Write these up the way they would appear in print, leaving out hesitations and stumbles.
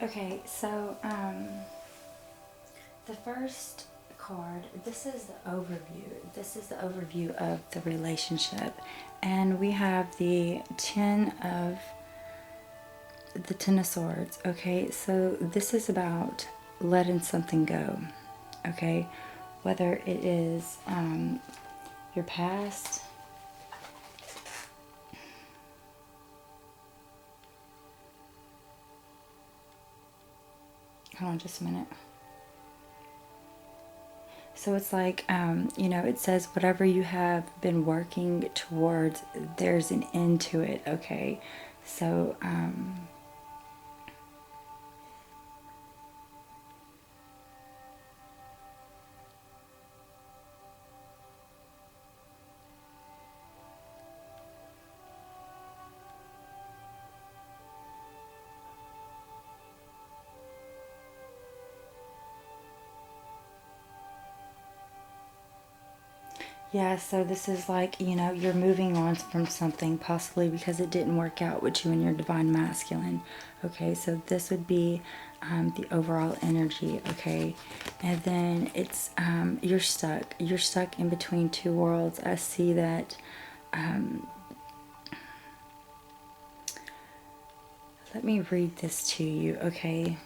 Okay, so the first card, this is the overview. This is the overview of the relationship. And we have the Ten of Swords. Okay, so this is about letting something go. Okay, whether it is your past, hold on just a minute. So it's like, it says whatever you have been working towards, there's an end to it, okay? So, yeah, so this is like, you're moving on from something possibly because it didn't work out with you and your divine masculine. Okay, so this would be the overall energy, okay? And then it's, you're stuck. You're stuck in between two worlds. I see that, let me read this to you, okay?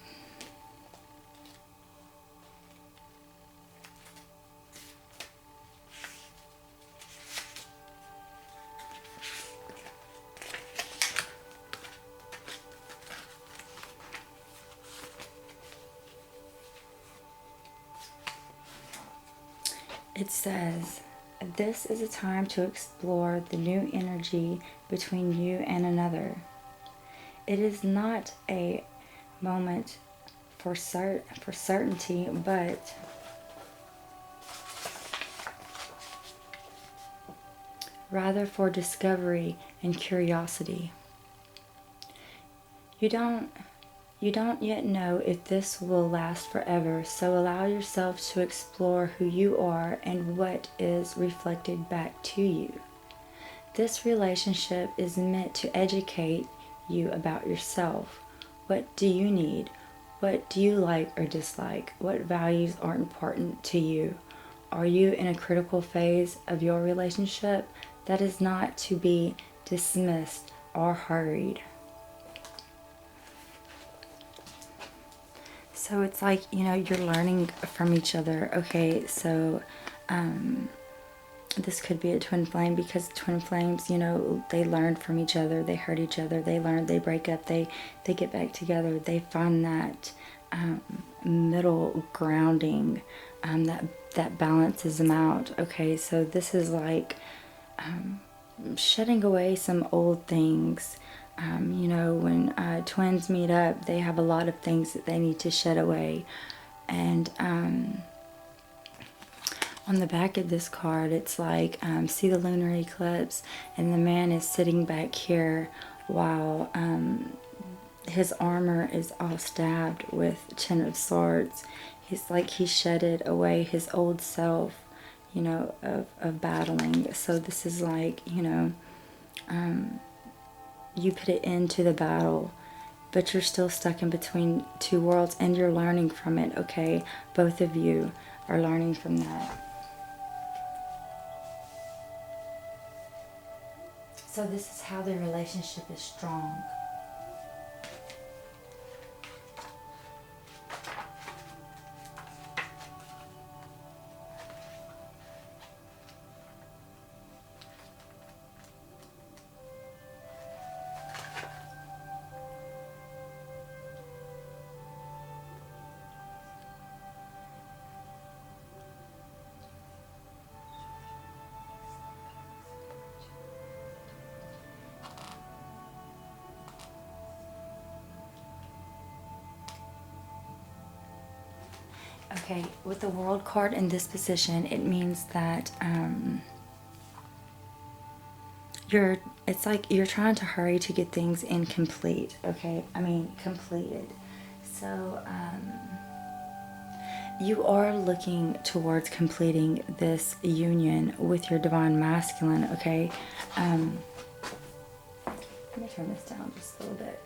It says, this is a time to explore the new energy between you and another. It is not a moment for certainty, but rather for discovery and curiosity. You don't yet know if this will last forever, so allow yourself to explore who you are and what is reflected back to you. This relationship is meant to educate you about yourself. What do you need? What do you like or dislike? What values are important to you? Are you in a critical phase of your relationship? That is not to be dismissed or hurried. So it's like, you're learning from each other. Okay, so this could be a twin flame because twin flames, they learn from each other. They hurt each other. They learn, they break up, they get back together. They find that middle grounding that balances them out. Okay, so this is like shedding away some old things. When twins meet up, they have a lot of things that they need to shed away. And on the back of this card, it's like, see the lunar eclipse, and the man is sitting back here while his armor is all stabbed with Ten of Swords. He's like, he shedded away his old self, of battling. So this is like, you put it into the battle, but you're still stuck in between two worlds, and you're learning from it, okay? Both of you are learning from that. So this is how the relationship is strong. Okay, with the World card in this position, it means that it's like you're trying to hurry to get things incomplete, okay? Completed. So, you are looking towards completing this union with your divine masculine, okay? Let me turn this down just a little bit.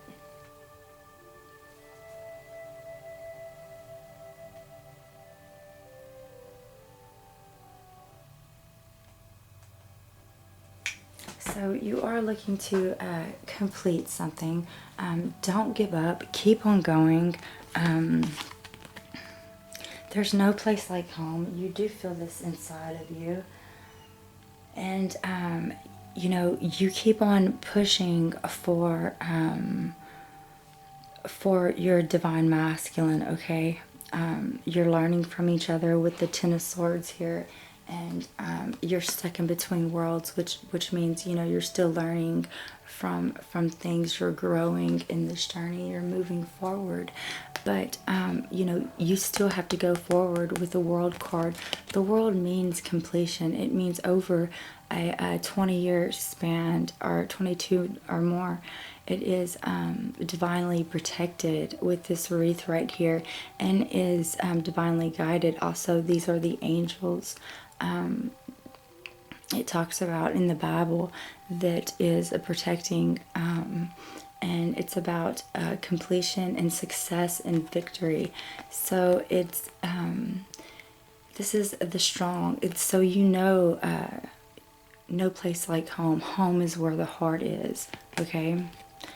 So you are looking to complete something. Don't give up. Keep on going. There's no place like home. You do feel this inside of you. And, you keep on pushing for your divine masculine, okay? You're learning from each other with the Ten of Swords here. And you're stuck in between worlds, which means, you're still learning from things. You're growing in this journey. You're moving forward. But, you still have to go forward with the World card. The World means completion. It means over a 20-year span or 22 or more. It is divinely protected with this wreath right here, and is divinely guided. Also, these are the angels. It talks about in the Bible that is a protecting, and it's about completion and success and victory. So it's this is the strong. It's so no place like home. Home is where the heart is. Okay,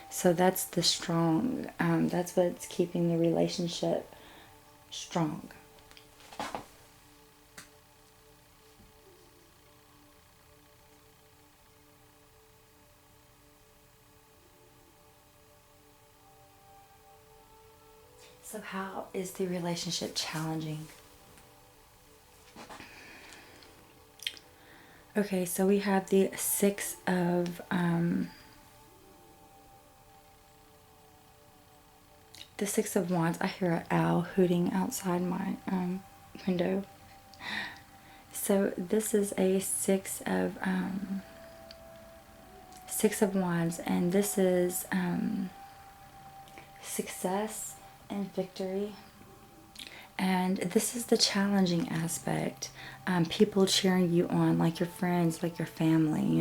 so that's the strong. That's what's keeping the relationship strong. So how is the relationship challenging? Okay, so we have the Six of Wands. I hear an owl hooting outside my window. So this is a Six of Wands, and this is success and victory. And this is the challenging aspect. People cheering you on, like your friends, like your family,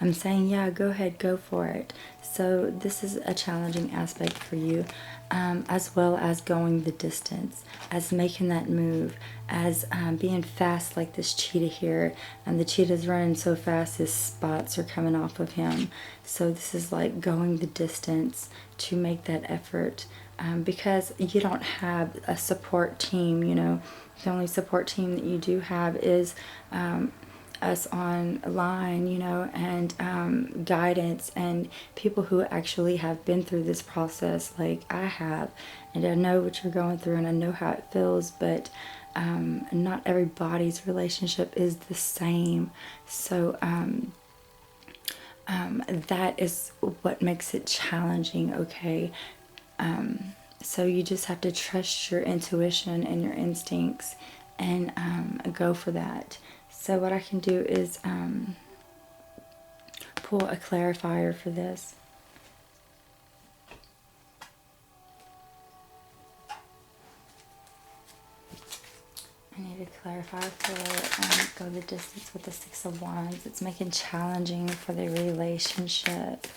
I'm saying, yeah, go ahead, go for it. So this is a challenging aspect for you, as well as going the distance, as making that move, as being fast like this cheetah here. And the cheetah's running so fast his spots are coming off of him. So this is like going the distance to make that effort. Because you don't have a support team, the only support team that you do have is us online, and guidance and people who actually have been through this process like I have, and I know what you're going through and I know how it feels, but not everybody's relationship is the same. So that is what makes it challenging, okay? So you just have to trust your intuition and your instincts and go for that. So what I can do is pull a clarifier for this. I need a clarifier for go the distance with the Six of Wands. It's making challenging for the relationship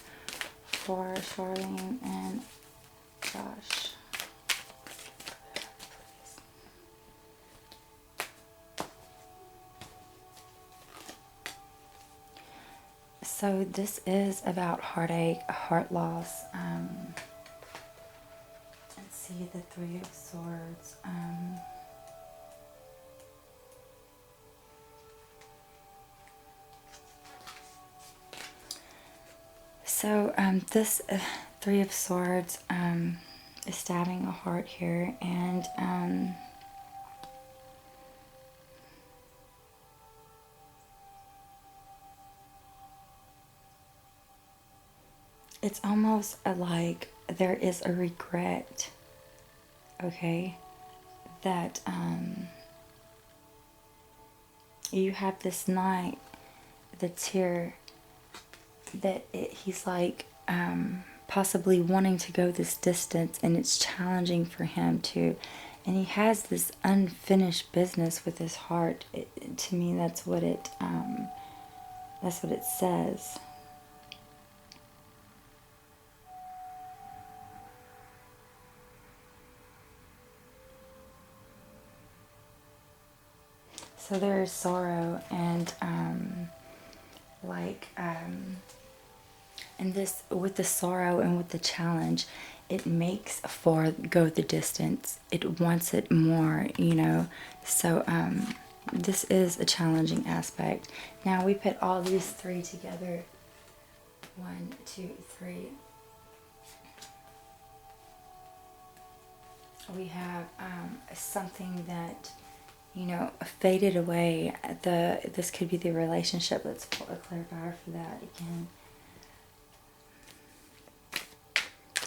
for Charlene and Josh. So this is about heartache, heart loss. Let's see, the Three of Swords. So this Three of Swords is stabbing a heart here, and it's almost like there is a regret, okay, that you have this knight that's here, that he's like possibly wanting to go this distance, and it's challenging for him too, and he has this unfinished business with his heart. To me, that's what it says. So there is sorrow, and like, and this, with the sorrow and with the challenge, it makes for go the distance. It wants it more, you know. So this is a challenging aspect. Now we put all these three together. 1, 2, 3. We have something that, you know, faded away. This could be the relationship. Let's pull a clarifier for that again.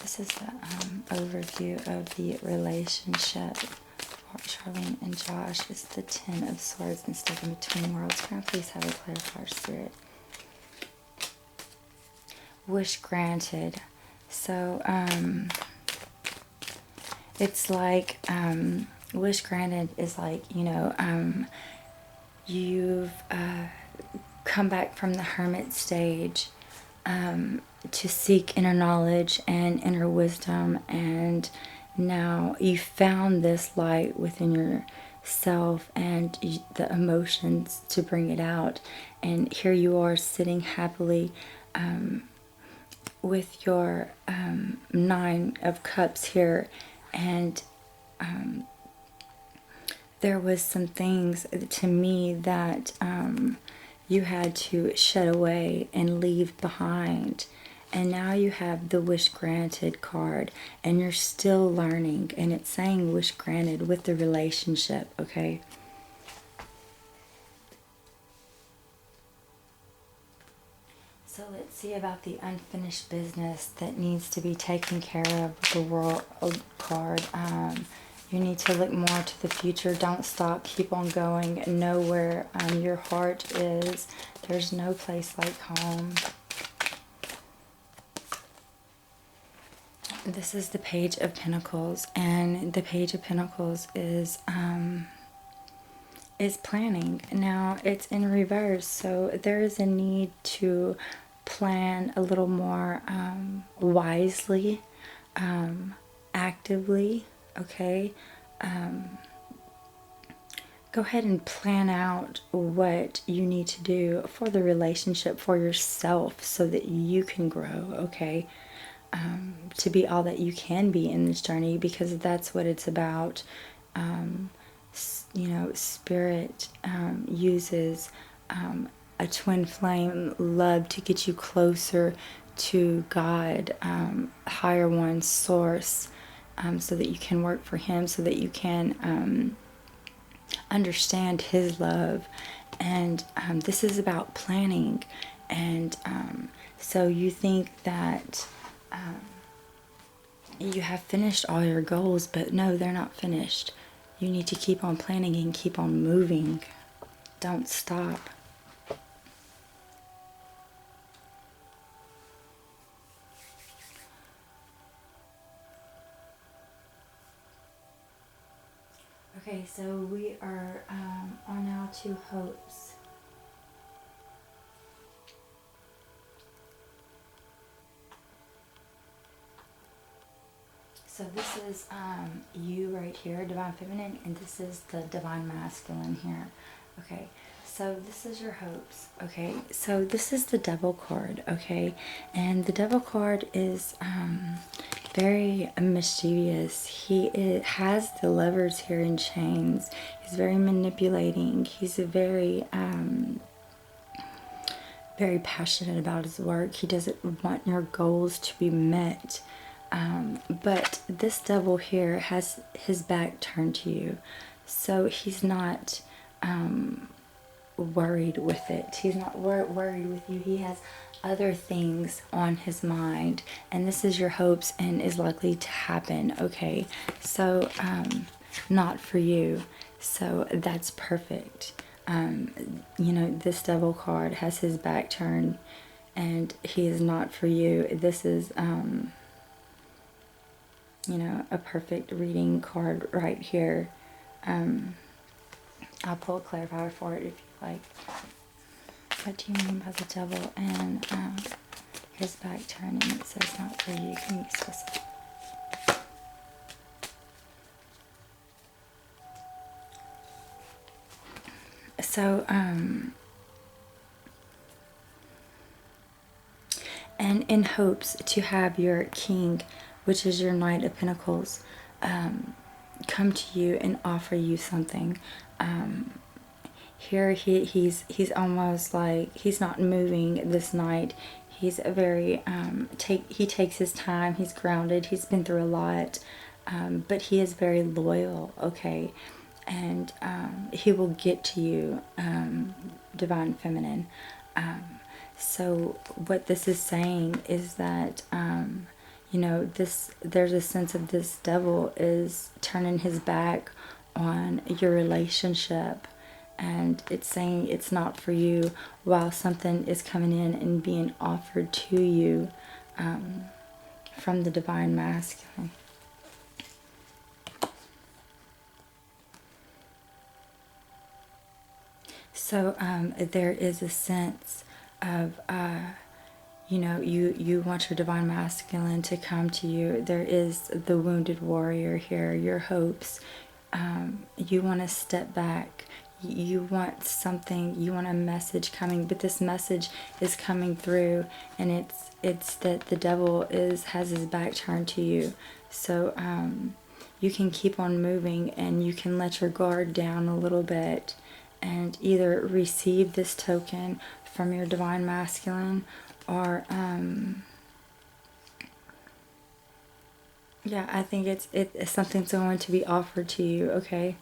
This is the overview of the relationship for Charlene and Josh. It's the 10 of Swords and stepping between worlds. Can I please have a clarifier, Spirit? Wish granted. So, it's like, wish granted is like, you know, you've come back from the hermit stage to seek inner knowledge and inner wisdom, and now you found this light within yourself and the emotions to bring it out, and here you are sitting happily with your 9 of Cups here, and there was some things to me that you had to shed away and leave behind. And now you have the wish granted card, and you're still learning, and it's saying wish granted with the relationship, okay? So let's see about the unfinished business that needs to be taken care of with the World card. You need to look more to the future. Don't stop. Keep on going. Know where your heart is. There's no place like home. This is the Page of Pentacles, and the Page of Pentacles is planning. Now it's in reverse, so there is a need to plan a little more wisely, actively, okay? Go ahead and plan out what you need to do for the relationship, for yourself, so that you can grow, okay? To be all that you can be in this journey, because that's what it's about. You know, Spirit uses a twin flame love to get you closer to God, higher one, source, so that you can work for Him, so that you can understand His love. And this is about planning. And so you think that you have finished all your goals, but no, they're not finished. You need to keep on planning and keep on moving. Don't stop. Okay, so we are on our 2 hopes. So this is you right here, Divine Feminine, and this is the Divine Masculine here. Okay, so this is your hopes. Okay, so this is the Devil card. Okay, and the Devil card is very mischievous. He has the lovers here in chains. He's very manipulating. He's a very very passionate about his work. He doesn't want your goals to be met. But this devil here has his back turned to you. So he's not worried with it. He's not worried with you. He has other things on his mind. And this is your hopes and is likely to happen. Okay. So, not for you. So that's perfect. You know, this devil card has his back turned and he is not for you. This is, you know, a perfect reading card right here. I'll pull a clarifier for it if you like. What do you mean by the devil? And his back turning, it says not for you. Can you specify? So, and in hopes to have your king, which is your Knight of Pentacles, come to you and offer you something. Here he's almost like he's not moving this night. He's a very he takes his time. He's grounded. He's been through a lot, but he is very loyal. Okay, and he will get to you, Divine Feminine. So what this is saying is that you know, there's a sense of this devil is turning his back on your relationship, and it's saying it's not for you, while something is coming in and being offered to you from the Divine Masculine. So there is a sense of you know, you want your Divine Masculine to come to you. There is the wounded warrior here, your hopes. You want to step back. You want something, you want a message coming, but this message is coming through, and it's that the devil has his back turned to you. So you can keep on moving, and you can let your guard down a little bit and either receive this token from your Divine Masculine, or yeah, I think it's something's going to be offered to you. Okay.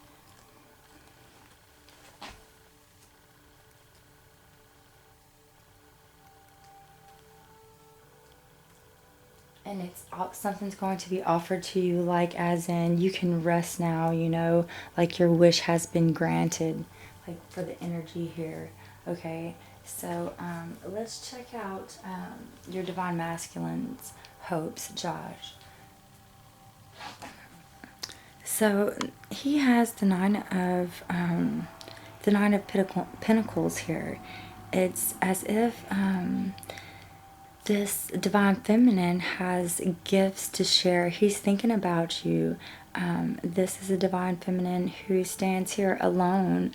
And it's something's going to be offered to you, like as in you can rest now, you know, like your wish has been granted, like for the energy here. Okay, so let's check out your Divine Masculine's hopes, Josh. So he has the Nine of Pentacles here. It's as if this Divine Feminine has gifts to share. He's thinking about you. This is a Divine Feminine who stands here alone,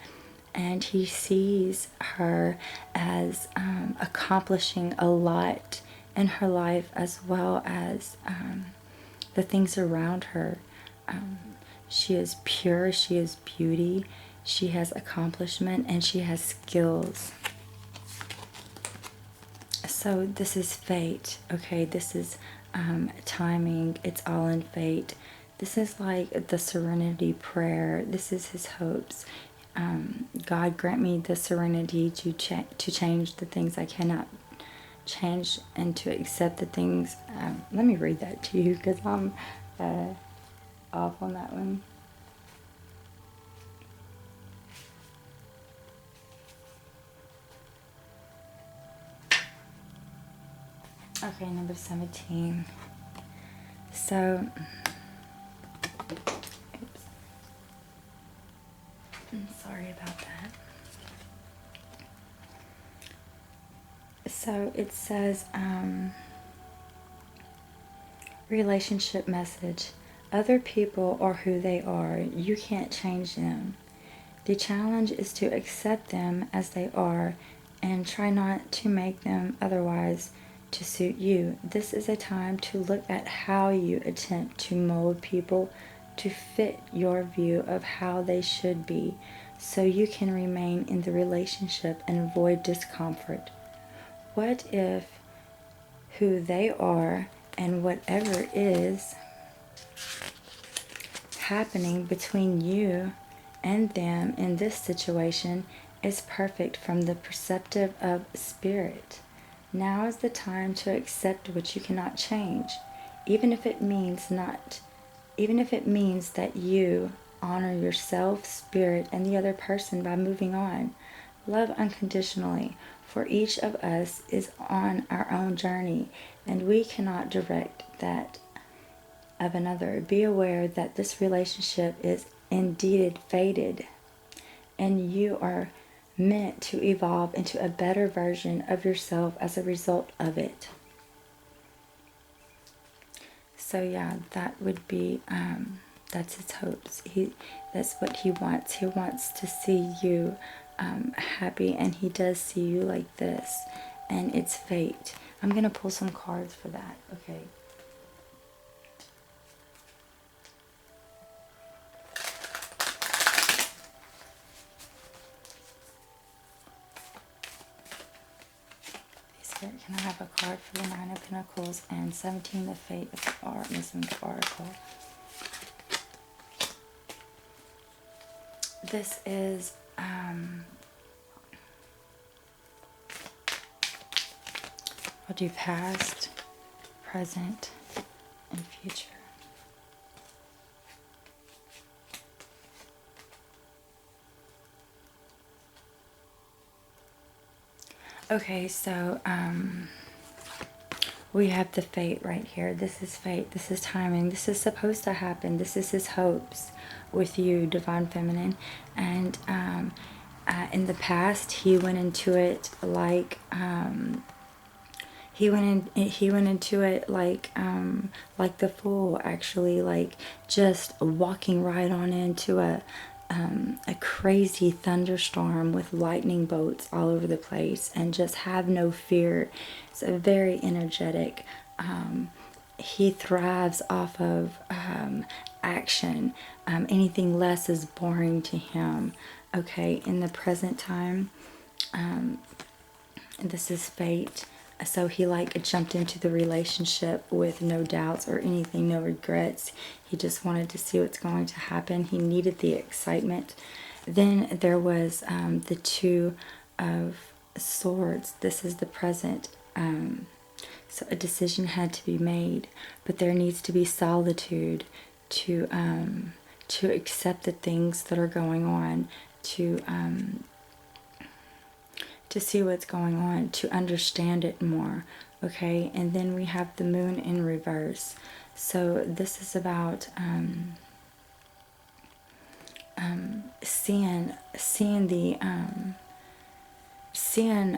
and he sees her as accomplishing a lot in her life, as well as the things around her. She is pure, she is beauty, she has accomplishment, and she has skills. So this is fate, okay? This is timing. It's all in fate. This is like the serenity prayer. This is his hopes. God, grant me the serenity to change the things I cannot change, and to accept the things. Let me read that to you, because I'm off on that one. Okay, number 17. So, oops. I'm sorry about that. So it says, relationship message. Other people are who they are. You can't change them. The challenge is to accept them as they are and try not to make them otherwise to suit you. This is a time to look at how you attempt to mold people to fit your view of how they should be, so you can remain in the relationship and avoid discomfort. What if who they are and whatever is happening between you and them in this situation is perfect from the perspective of spirit? Now is the time to accept what you cannot change, even if it means that you honor yourself, spirit, and the other person by moving on. Love unconditionally, for each of us is on our own journey, and we cannot direct that of another. Be aware that this relationship is indeed fated, and you are meant to evolve into a better version of yourself as a result of it. So yeah, that would be that's his hopes. That's what he wants. He wants to see you happy, and he does see you like this. and it's fate. I'm going to pull some cards for that, okay? Spirit, can I have a card for the Nine of Pentacles and 17, the fate of the art, missing the oracle? This is I'll do past, present, and future. Okay, so we have the fate right here. This is fate. This is timing. This is supposed to happen. This is his hopes with you, Divine Feminine. And in the past, he went into it like he went into it like the Fool, actually, like just walking right on into a crazy thunderstorm with lightning bolts all over the place, and just have no fear. It's a very energetic. He thrives off of action. Anything less is boring to him. Okay, in the present time, this is fate. So he like jumped into the relationship with no doubts or anything, no regrets. He just wanted to see what's going to happen. He needed the excitement. Then there was the Two of Swords. This is the present. So a decision had to be made, but there needs to be solitude to accept the things that are going on, to see what's going on, to understand it more. Okay, and then we have the Moon in reverse. So this is about seeing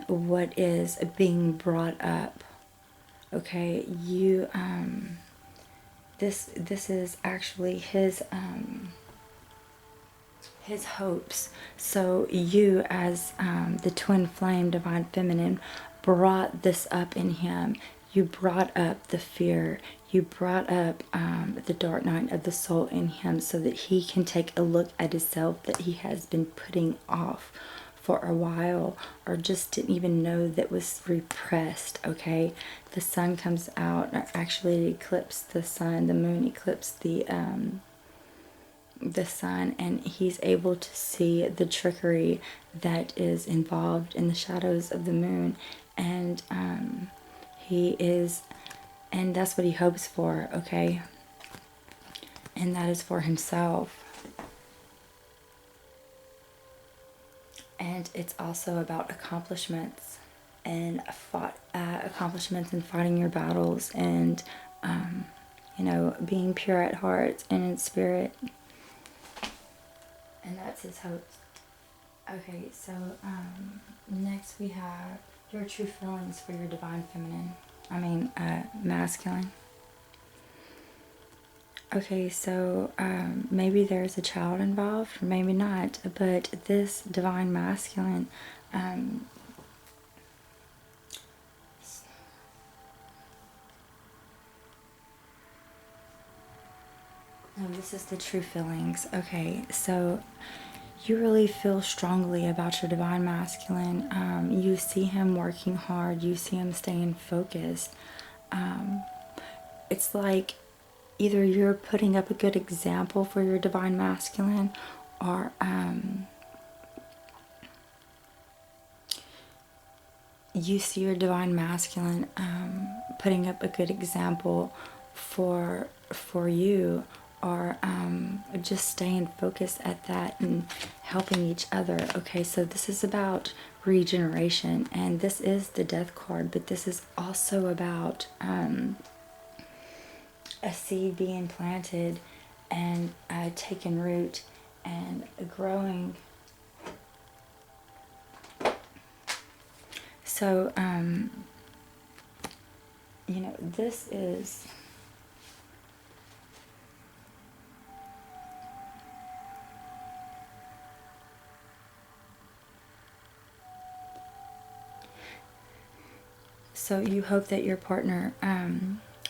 what is being brought up. Okay, you this is actually his hopes. So you, as the twin flame, Divine Feminine, brought this up in him. You brought up the fear. You brought up the dark night of the soul in him, so that he can take a look at himself that he has been putting off for a while, or just didn't even know that was repressed. Okay, the sun comes out, or actually it eclipsed the sun. The moon eclipsed the sun, and he's able to see the trickery that is involved in the shadows of the moon, and and that's what he hopes for. Okay, and that is for himself. And it's also about accomplishments and accomplishments in fighting your battles, and you know, being pure at heart and in spirit. And that's his hopes. Okay, so next we have your true feelings for your Divine Feminine. Masculine. Okay, so maybe there's a child involved, or maybe not, but this Divine Masculine, this is the true feelings. Okay, so you really feel strongly about your Divine Masculine. You see him working hard. You see him staying focused. It's like either you're putting up a good example for your Divine Masculine, or you see your Divine Masculine putting up a good example for you, or just staying focused at that and helping each other. Okay, so this is about regeneration, and this is the Death card, but this is also about a seed being planted and taking root and growing. So you know, this is So you hope that your partner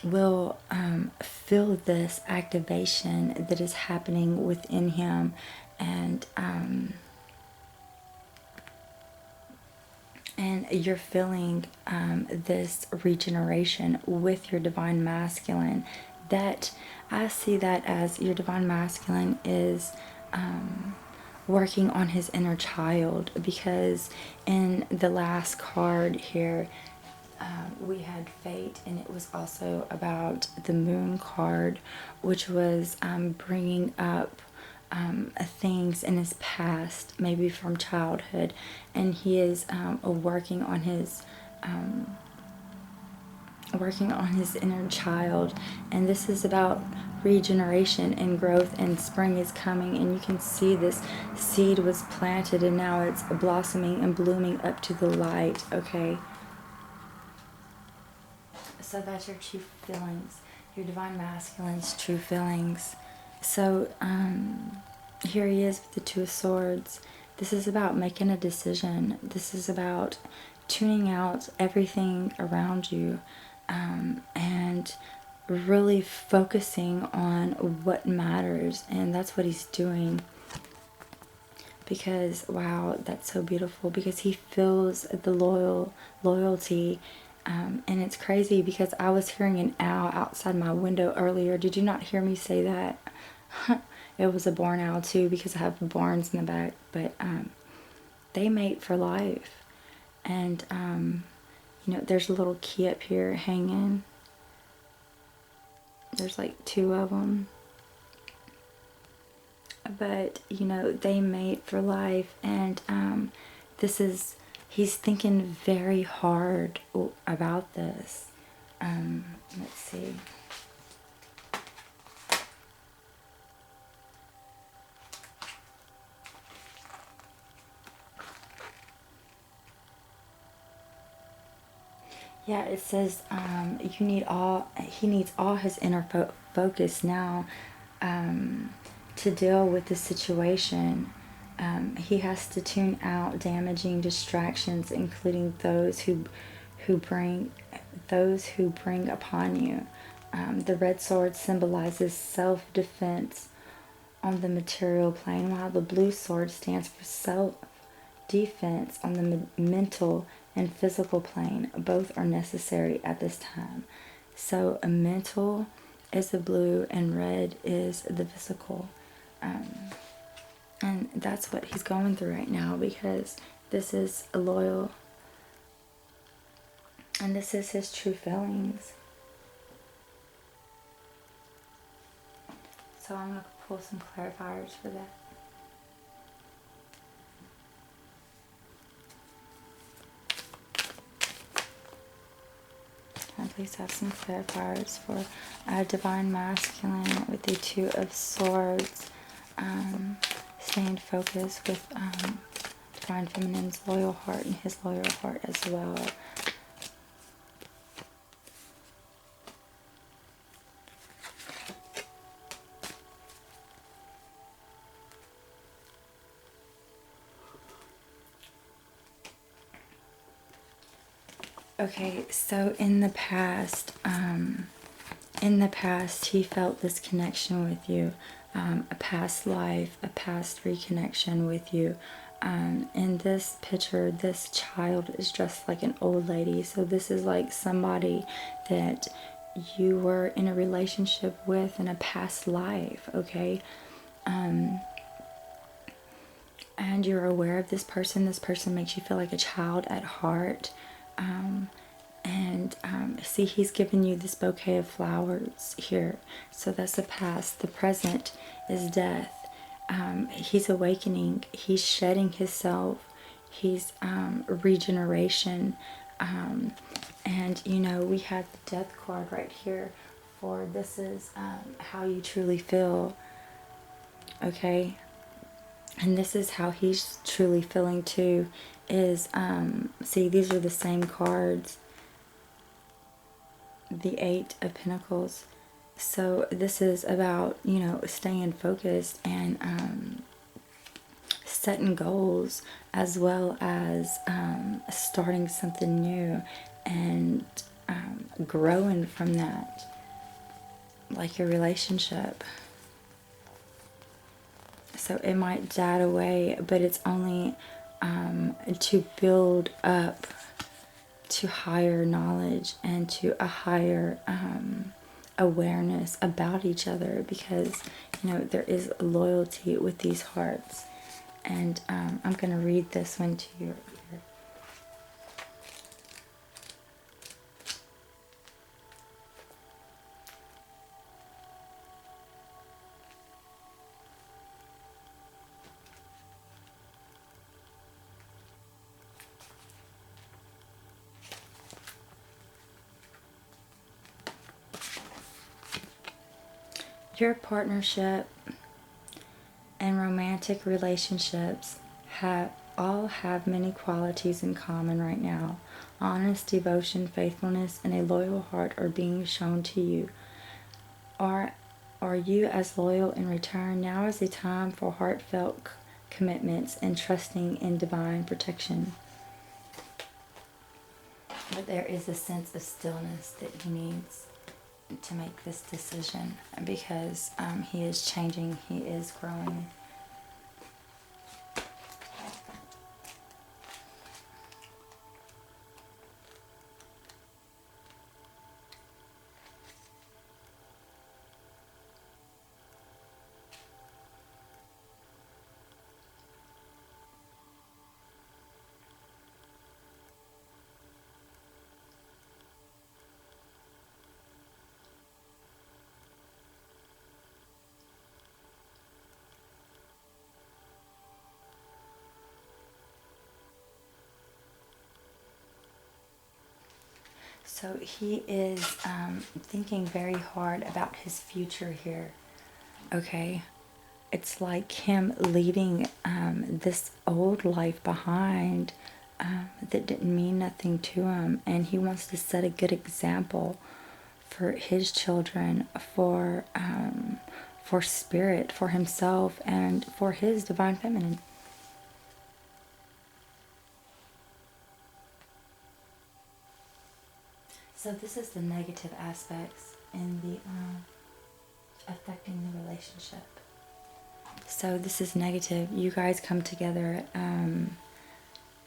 will feel this activation that is happening within him, and you're feeling this regeneration with your divine masculine. That I see that as your divine masculine is working on his inner child, because in the last card here we had fate, and it was also about the moon card, which was bringing up things in his past, maybe from childhood, and he is working on his inner child. And this is about regeneration and growth, and spring is coming, and you can see this seed was planted and now it's blossoming and blooming up to the light. Okay, so that's your true feelings, your divine masculine's true feelings. So here he is with the Two of Swords. This is about making a decision. This is about tuning out everything around you, and really focusing on what matters. And that's what he's doing. Because, wow, that's so beautiful. Because he feels the loyalty. And it's crazy because I was hearing an owl outside my window earlier. Did you not hear me say that? It was a barn owl too, because I have barns in the back. But they mate for life. And you know, there's a little key up here hanging. There's like 2 of them. But you know, they mate for life. And he's thinking very hard about this. Let's see. Yeah, it says he needs all his inner focus now to deal with the situation. He has to tune out damaging distractions, including those who bring upon you. The red sword symbolizes self-defense on the material plane, while the blue sword stands for self-defense on the mental and physical plane. Both are necessary at this time. So a mental is the blue and red is the physical. And that's what he's going through right now, because this is a loyal, and this is his true feelings. So I'm going to pull some clarifiers for that. Can I please have some clarifiers for Divine Masculine with the Two of Swords? Staying focused with Divine Feminine's loyal heart and his loyal heart as well. Okay, so in the past he felt this connection with you, a past life, a past reconnection with you. In this picture, this child is dressed like an old lady, so this is like somebody that you were in a relationship with in a past life, okay? And you're aware of this person. This person makes you feel like a child at heart. See, he's given you this bouquet of flowers here. So that's the past. The present is death. He's awakening. He's shedding himself. He's regeneration. And, you know, we have the death card right here for this is how you truly feel. Okay? And this is how he's truly feeling too, is, see, these are the same cards. The Eight of Pentacles. So this is about, you know, staying focused and setting goals as well as starting something new and growing from that, like your relationship. So it might die away, but it's only to build up to higher knowledge and to a higher awareness about each other, because there is loyalty with these hearts. And I'm going to read this one to you. Your partnership and romantic relationships all have many qualities in common right now. Honest devotion, faithfulness, and a loyal heart are being shown to you. Are you as loyal in return? Now is the time for heartfelt commitments and trusting in divine protection. But there is a sense of stillness that he needs to make this decision, because he is changing, he is growing. So he is thinking very hard about his future here, okay? It's like him leaving this old life behind that didn't mean nothing to him, and he wants to set a good example for his children, for spirit, for himself, and for his divine feminine. So this is the negative aspects in the affecting the relationship. So this is negative. You guys come together.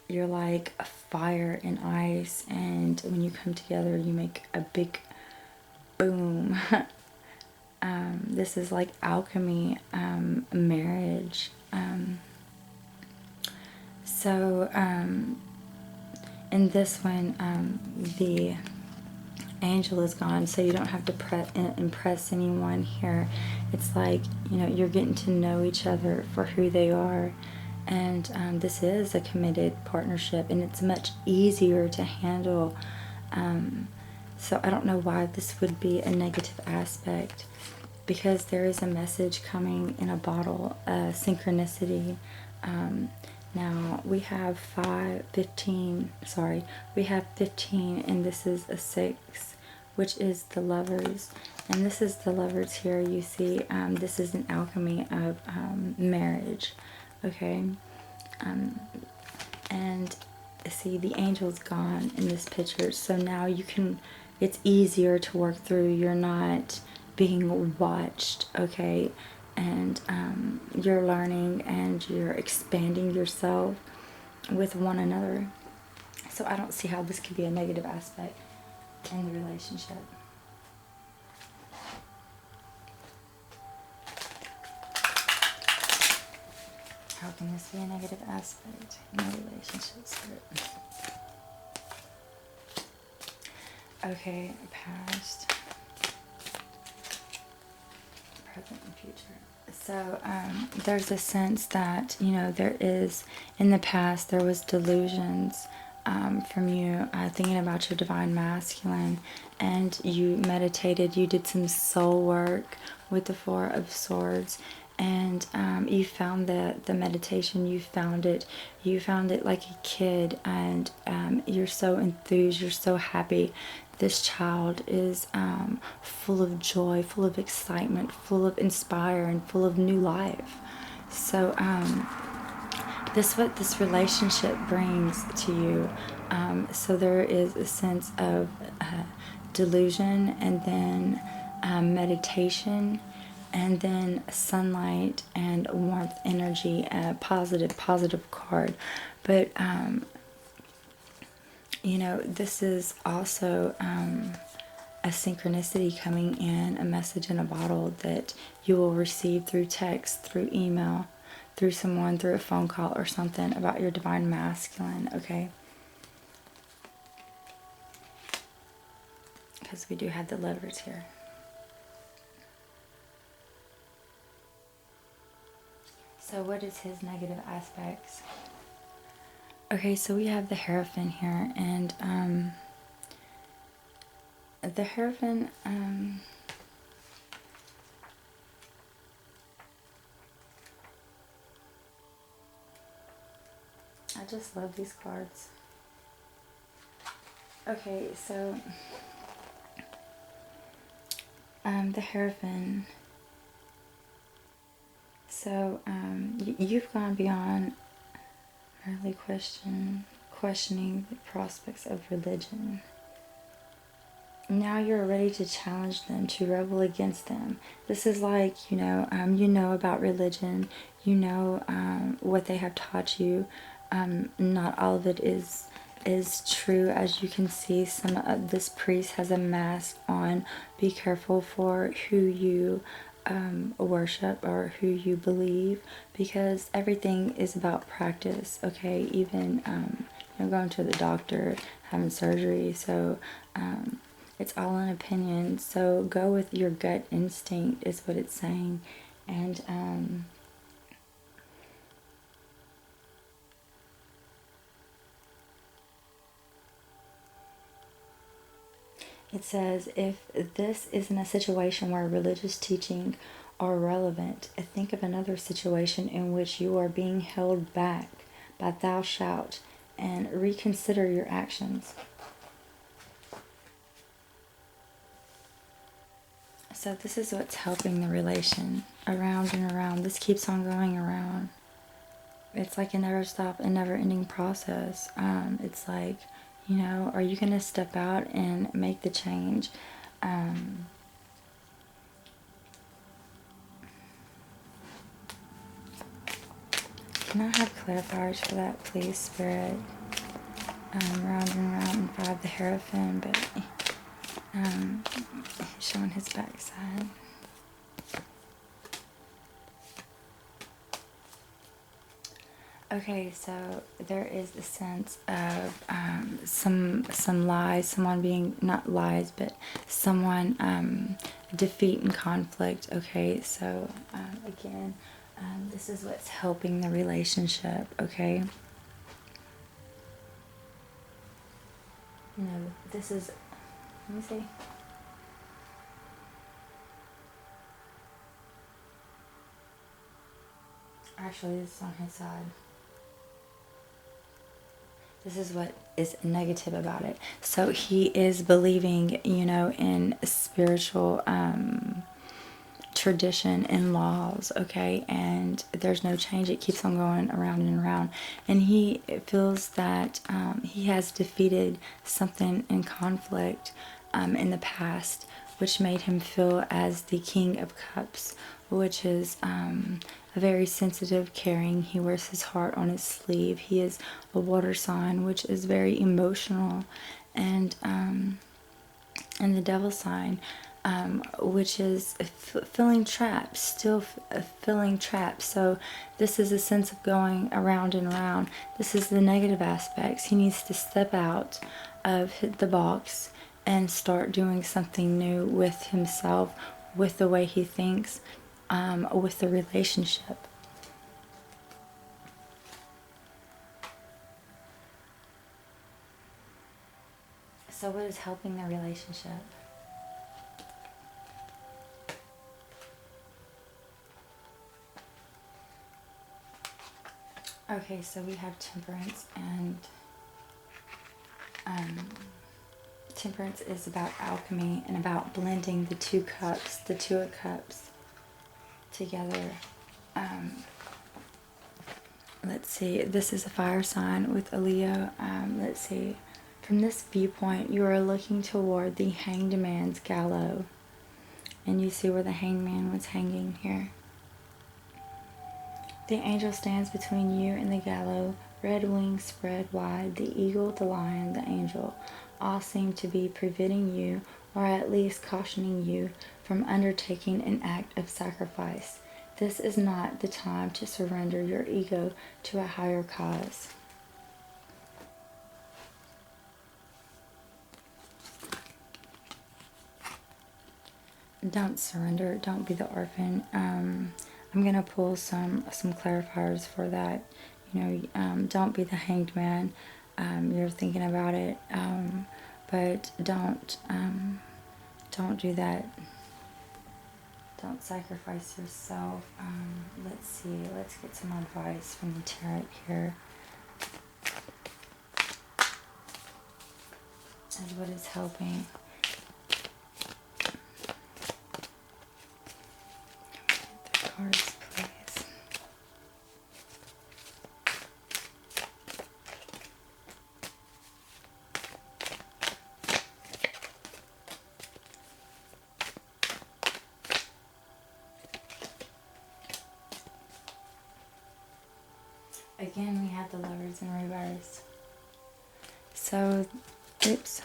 You're like a fire and ice, and when you come together, you make a big boom. This is like alchemy, marriage. So in this one, the angel is gone, so you don't have to impress anyone here. It's like, you're getting to know each other for who they are, and this is a committed partnership, and it's much easier to handle. So I don't know why this would be a negative aspect, because there is a message coming in a bottle, synchronicity. Now we have 15, and this is a 6, which is the lovers. And this is the lovers here. You see, this is an alchemy of marriage, okay? And see, the angel's gone in this picture, so now it's easier to work through. You're not being watched, okay? And you're learning and you're expanding yourself with one another. So I don't see how this could be a negative aspect in the relationship. How can this be a negative aspect in the relationship, Spirit? Okay, past, present, and future. So there's a sense that, there is, in the past, there was delusions from you thinking about your divine masculine, and you meditated, you did some soul work with the 4 of Swords, and you found the meditation, you found it like a kid, and you're so enthused, you're so happy. This child is full of joy, full of excitement, full of inspire, and full of new life. So what this relationship brings to you. So there is a sense of delusion, and then meditation, and then sunlight and warmth energy, positive card. But you know, this is also a synchronicity coming in, a message in a bottle that you will receive through text, through email, through someone, through a phone call or something about your divine masculine, okay? Because we do have the Lovers here. So what is his negative aspects? Okay, so we have the Hierophant here, and the Hierophant, I just love these cards. Okay, so the Hierophant. So you've gone beyond early questioning the prospects of religion. Now you're ready to challenge them, to rebel against them. This is like, you know about religion, you know what they have taught you. Not all of it is true, as you can see. Some of this priest has a mask on. Be careful for who you worship or who you believe, because everything is about practice, okay? Even going to the doctor, having surgery, so it's all an opinion. So go with your gut instinct is what it's saying. And it says, if this isn't a situation where religious teaching are relevant, think of another situation in which you are being held back by thou shalt, and reconsider your actions. So this is what's helping the relation, around and around. This keeps on going around. It's like a never stop, a never ending process. It's like, are you going to step out and make the change? Can I have clarifiers for that, please, Spirit? Round and round, 5, the Hierophant, but showing his backside. Okay, so there is a sense of some lies, someone being, not lies, but someone defeat and conflict. Okay, so again, this is what's helping the relationship, okay? This is, let me see. Actually, this is on his side. This is what is negative about it. So he is believing, in spiritual tradition and laws, okay? And there's no change. It keeps on going around and around. And he feels that he has defeated something in conflict in the past, which made him feel as the King of Cups, which is a very sensitive, caring. He wears his heart on his sleeve. He is a water sign, which is very emotional, and the devil sign, which is feeling trapped, still feeling trapped. So this is a sense of going around and around. This is the negative aspects. He needs to step out of the box and start doing something new with himself, with the way he thinks, with the relationship. So what is helping the relationship? Okay, so we have Temperance, and Temperance is about alchemy and about blending the two cups, the Two of Cups, together. let's see, this is a fire sign with a Leo. Let's see, from this viewpoint, you are looking toward the Hanged Man's gallows. And you see where the hanged man was hanging here. The angel stands between you and the gallows, red wings spread wide. The eagle, the lion, the angel, all seem to be preventing you, or at least cautioning you, from undertaking an act of sacrifice. This is not the time to surrender your ego to a higher cause. Don't surrender. Don't be the orphan. I'm gonna pull some clarifiers for that. Don't be the hanged man. You're thinking about it, but don't do that. Don't sacrifice yourself. Let's see. Let's get some advice from the tarot here. As what is helping. Cards, please. Again, we have the Lovers in reverse. So, oops.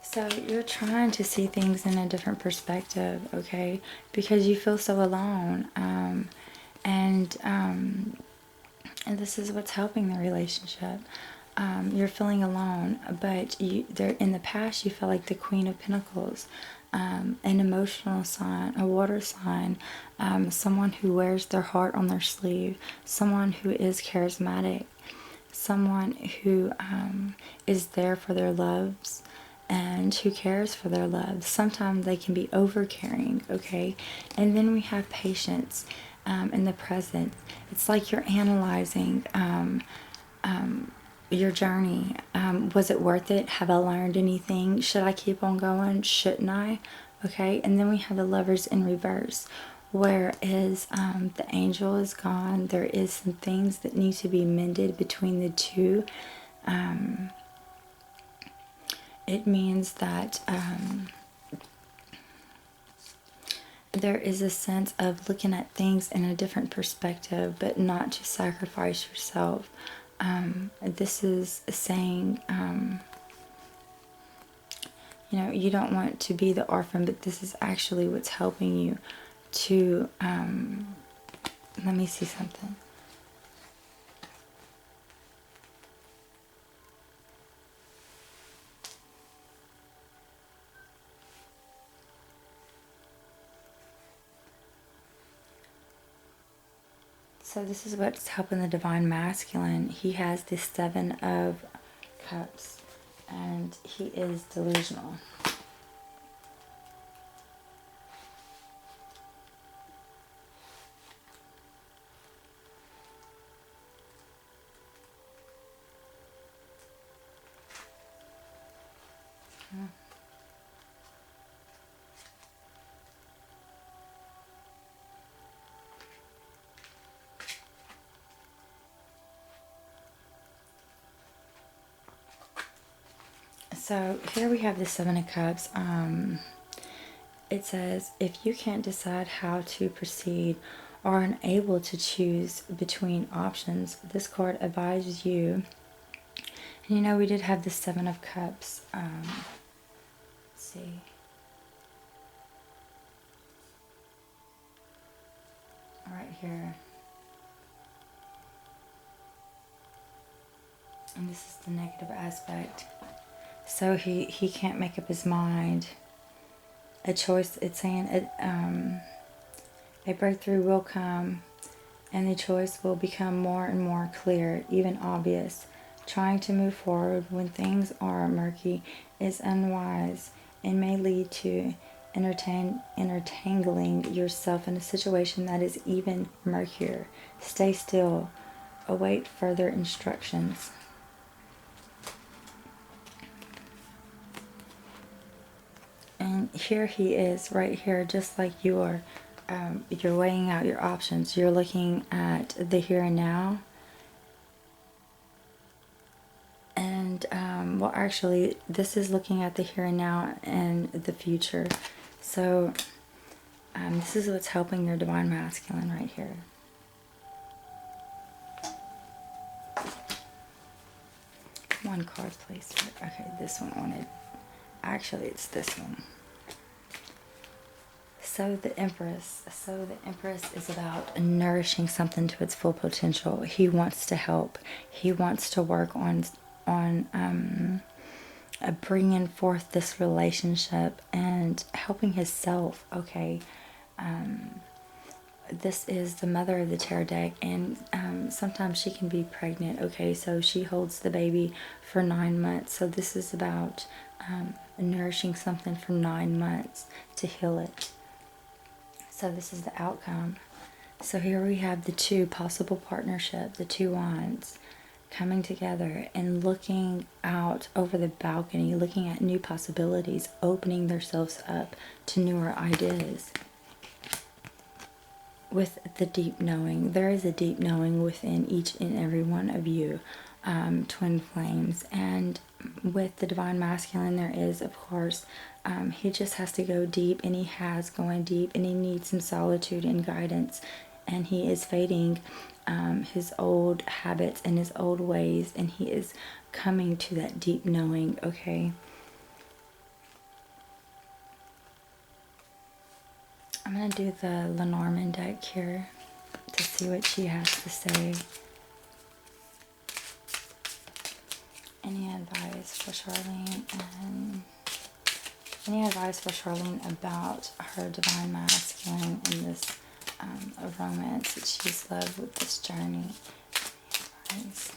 So you're trying to see things in a different perspective, okay? Because you feel so alone, and this is what's helping the relationship. You're feeling alone, but in the past you felt like the Queen of Pentacles, an emotional sign, a water sign, someone who wears their heart on their sleeve, someone who is charismatic, someone who is there for their loves, and who cares for their love. Sometimes they can be over-caring, okay? And then we have patience in the present. It's like you're analyzing your journey. Was it worth it? Have I learned anything? Should I keep on going? Shouldn't I? Okay? And then we have the Lovers in reverse. Whereas the angel is gone, there is some things that need to be mended between the two. It means that there is a sense of looking at things in a different perspective, but not to sacrifice yourself. This is saying, you don't want to be the orphan, but this is actually what's helping you to, let me see something. So this is what's helping the Divine Masculine. He has the Seven of Cups, and he is delusional. So here we have the Seven of Cups. It says, if you can't decide how to proceed or are unable to choose between options, this card advises you. And we did have the Seven of Cups. Let's see. Right here. And this is the negative aspect. So he can't make up his mind. A choice, it's saying a breakthrough will come, and the choice will become more and more clear, even obvious. Trying to move forward when things are murky is unwise and may lead to intertangling yourself in a situation that is even murkier. Stay still. Await further instructions. And here he is, right here, just like you are. you're weighing out your options. You're looking at the here and now. And, well, actually, this is looking at the here and now and the future. So, this is what's helping your Divine Masculine right here. One card, please. Okay, this one wanted. Actually, it's this one. So the Empress. So the Empress is about nourishing something to its full potential. He wants to help. He wants to work on bringing forth this relationship and helping himself. Okay. This is the Mother of the Tarot deck, and sometimes she can be pregnant. Okay, so she holds the baby for 9 months. So this is about nourishing something for 9 months to heal it. So this is the outcome. So here we have the two possible partnership, the two wands, coming together and looking out over the balcony, looking at new possibilities, opening themselves up to newer ideas. With the deep knowing, there is a deep knowing within each and every one of you, twin flames. And with the Divine Masculine, there is, of course, he just has to go deep, and he has going deep, and he needs some solitude and guidance, and he is fading his old habits and his old ways, and he is coming to that deep knowing. Okay, I'm going to do the Lenormand deck here to see what she has to say. Any advice for Charlene, and any advice for Charlene about her Divine Masculine in this romance that she's loved with this journey? Advice.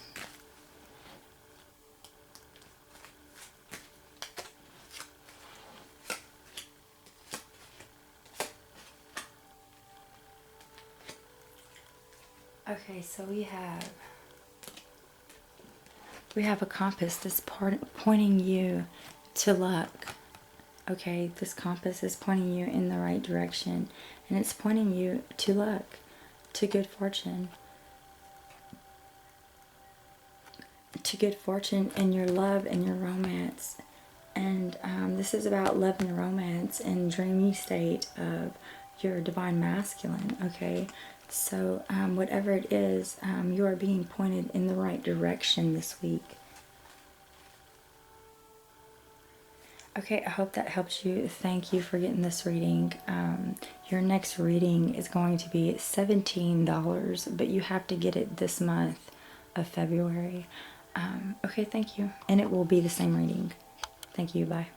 Okay, so we have a compass that's pointing you to luck. Okay, this compass is pointing you in the right direction, and it's pointing you to luck, to good fortune. To good fortune in your love and your romance. And this is about love and romance and dreamy state of your Divine Masculine. Okay, so whatever it is, you are being pointed in the right direction this week. Okay, I hope that helps you. Thank you for getting this reading. Your next reading is going to be $17, but you have to get it this month of February. Okay, thank you. And it will be the same reading. Thank you. Bye.